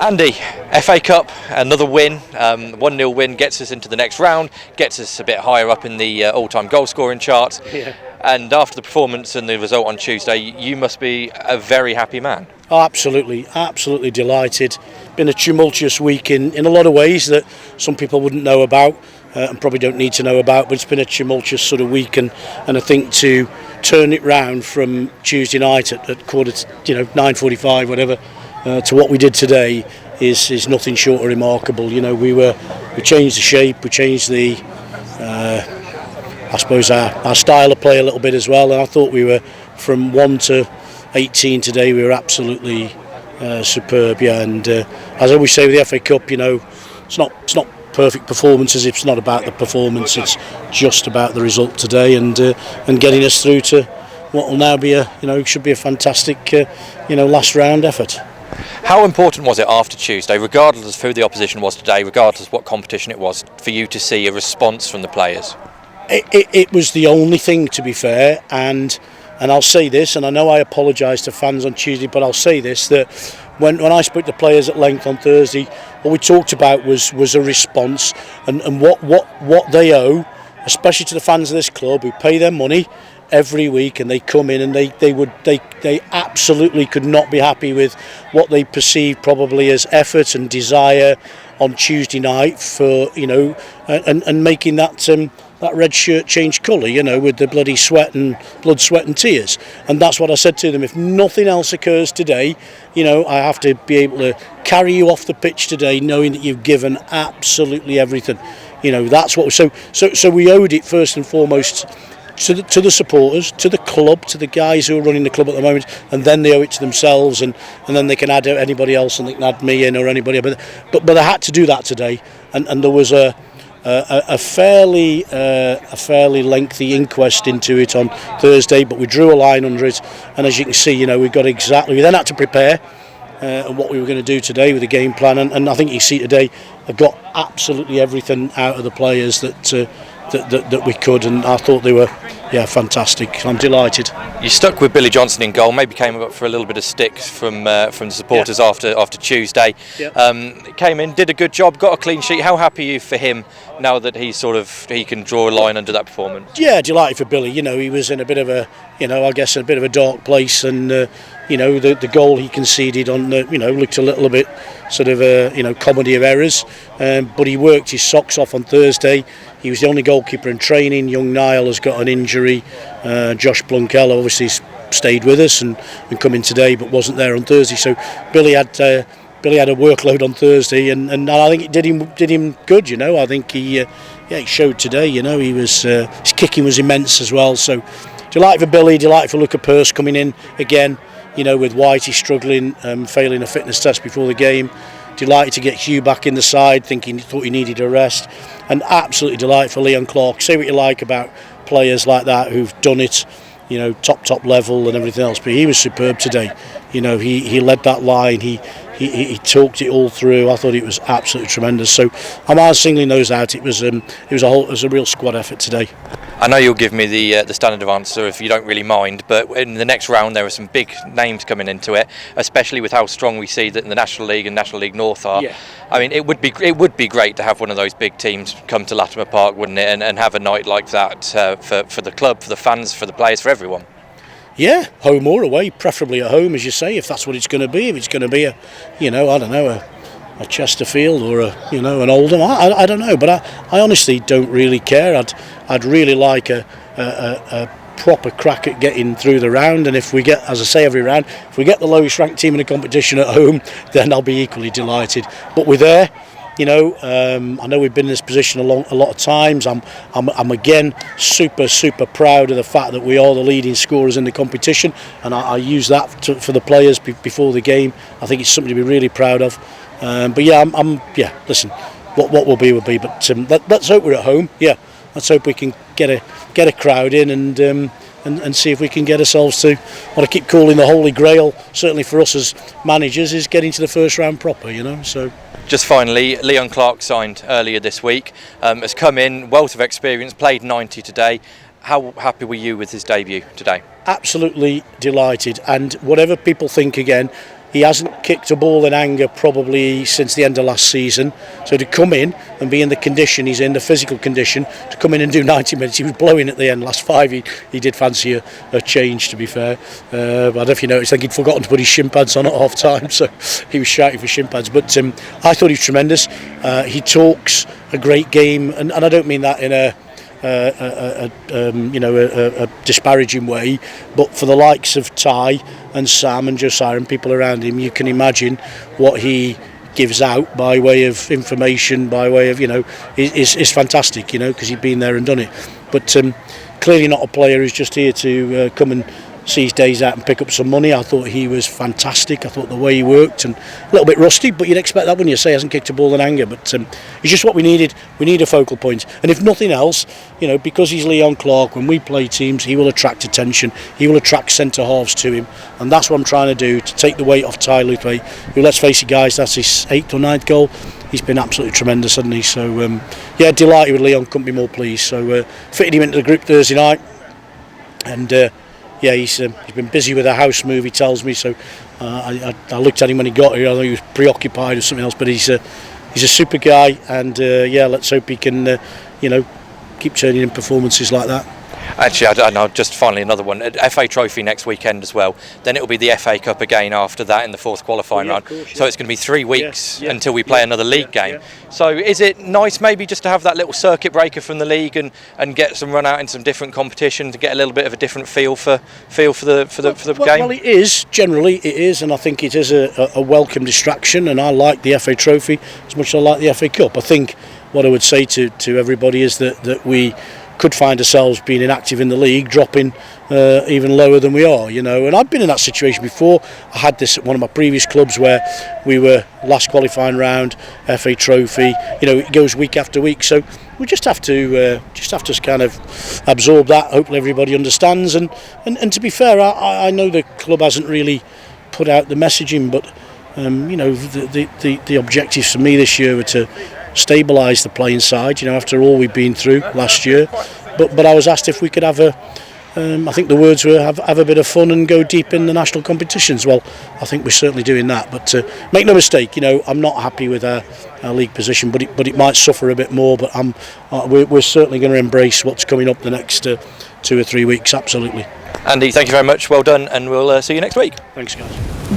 Andy, FA Cup, another win, 1-0 win gets us into the next round, gets us a bit higher up in the all-time goal scoring charts. Yeah. And after the performance and the result on Tuesday, you must be a very happy man. Oh, absolutely delighted. Been a tumultuous week in a lot of ways that some people wouldn't know about and probably don't need to know about, but it's been a tumultuous sort of week, and I think to turn it round from Tuesday night at quarter to 9:45 whatever to what we did today is nothing short of remarkable. We changed the shape, we changed the I suppose our style of play a little bit as well, and I thought we were from 1 to 18 today, we were absolutely superb, and as I always say with the FA Cup, it's not perfect performances. It's not about the performance, it's just about the result today, and getting us through to what will now be should be a fantastic last round effort. How important was it after Tuesday, regardless of who the opposition was today, regardless of what competition it was, for you to see a response from the players? It was the only thing, to be fair, and I'll say this, and I know I apologise to fans on Tuesday, but I'll say this, that when I spoke to players at length on Thursday, what we talked about was a response, and what they owe, especially to the fans of this club who pay their money every week, and they come in and they absolutely could not be happy with what they perceived probably as effort and desire on Tuesday night for and making that red shirt change colour, with the bloody blood, sweat and tears. And that's what I said to them. If nothing else occurs today, I have to be able to carry you off the pitch today knowing that you've given absolutely everything. That's what. So we owed it first and foremost to the supporters, to the club, to the guys who are running the club at the moment, and then they owe it to themselves, and then they can add anybody else, and they can add me in or anybody. But I had to do that today, and there was a fairly lengthy inquest into it on Thursday, but we drew a line under it, and as you can see, we then had to prepare and what we were going to do today with the game plan, and I think you see today I got absolutely everything out of the players that we could, and I thought they were fantastic. I'm delighted. You stuck with Billy Johnson in goal, maybe came up for a little bit of stick from the supporters after Tuesday. Came in, did a good job, got a clean sheet. How happy are you for him now that he can draw a line under that performance? Yeah, delighted for Billy. He was in a bit of a a bit of a dark place, and the goal he conceded on looked a little bit sort of a comedy of errors, but he worked his socks off on Thursday. He was the only goalkeeper in training. Young Niall has got an injury. Josh Blunkell obviously stayed with us and come in today, but wasn't there on Thursday. So Billy had a workload on Thursday, and I think it did him good. I think he showed today. He was his kicking was immense as well. So delighted for Billy, delighted for Luca Pearce coming in again. With Whitey struggling, failing a fitness test before the game. Delighted to get Hugh back in the side, thought he needed a rest, and absolutely delighted for Leon Clark. Say what you like about players like that who've done it, top level and everything else, but he was superb today. He led that line. He talked it all through. I thought it was absolutely tremendous. So I'm singling those out. It was a real squad effort today. I know you'll give me the standard answer if you don't really mind, but in the next round there are some big names coming into it, especially with how strong we see that in the National League and National League North are. Yeah. I mean, it would be great to have one of those big teams come to Latimer Park, wouldn't it, and have a night like that for the club, for the fans, for the players, for everyone. Yeah, home or away, preferably at home, as you say, if that's what it's going to be. If it's going to be a Chesterfield or an Oldham, I don't know, but I honestly don't really care. I'd really like a proper crack at getting through the round, and if we get, as I say every round, if we get the lowest ranked team in the competition at home, then I'll be equally delighted. But we're there. I know we've been in this position a lot of times. I'm again super proud of the fact that we are the leading scorers in the competition, and I use that for the players before the game. I think it's something to be really proud of. Listen, what will be will be. But let's hope we're at home. Yeah, let's hope we can get a crowd in and see if we can get ourselves to what I keep calling the holy grail. Certainly for us as managers, is getting to the first round proper. So. Just finally, Leon Clark signed earlier this week, has come in, wealth of experience, played 90 today. How happy were you with his debut today? Absolutely delighted, and whatever people think again, he hasn't kicked a ball in anger probably since the end of last season. So to come in and be in the condition he's in, the physical condition, to come in and do 90 minutes, he was blowing at the end. Last 5 he did fancy a change, to be fair. But I don't know if you noticed, I think he'd forgotten to put his shin pads on at half time, so he was shouting for shin pads. But I thought he was tremendous. He talks a great game, and I don't mean that in a disparaging way, but for the likes of Ty and Sam and Josiah and people around him, you can imagine what he gives out by way of information, by way of, is fantastic, because he'd been there and done it. But clearly not a player who's just here to come and see his days out and pick up some money. I thought he was fantastic. I thought the way he worked, and a little bit rusty, but you'd expect that when you say he hasn't kicked a ball in anger. But it's just what we needed. We need a focal point, and if nothing else, because he's Leon Clark, when we play teams, he will attract attention. He will attract centre halves to him, and that's what I'm trying to do, to take the weight off Ty Luthway, who, let's face it, guys, that's his 8th or 9th goal. He's been absolutely tremendous, hasn't he? So delighted with Leon. Couldn't be more pleased. So fitted him into the group Thursday night, and he's been busy with a house move, he tells me. So I looked at him when he got here. I thought he was preoccupied with something else, but he's a super guy, and let's hope he can keep turning in performances like that. Actually, I know, just finally another one. FA Trophy next weekend as well. Then it will be the FA Cup again after that in the 4th qualifying round. Course, yeah. So it's going to be 3 weeks until we play another league game. Yeah. So is it nice maybe just to have that little circuit breaker from the league and get some run out in some different competition to get a little bit of a different feel for the game? Well, it is, generally it is, and I think it is a welcome distraction, and I like the FA Trophy as much as I like the FA Cup. I think what I would say to everybody is that we could find ourselves being inactive in the league, dropping even lower than we are, and I've been in that situation before. I had this at one of my previous clubs where we were last qualifying round, FA Trophy, it goes week after week, so we just have to kind of absorb that. Hopefully everybody understands, and to be fair, I know the club hasn't really put out the messaging, but the objectives for me this year were to stabilise the playing side, after all we've been through last year. But I was asked if we could have I think the words were have a bit of fun and go deep in the national competitions. Well, I think we're certainly doing that. But make no mistake, I'm not happy with our league position, but it might suffer a bit more. But we're certainly going to embrace what's coming up the next 2 or 3 weeks. Absolutely. Andy, thank you very much. Well done, and we'll see you next week. Thanks, guys.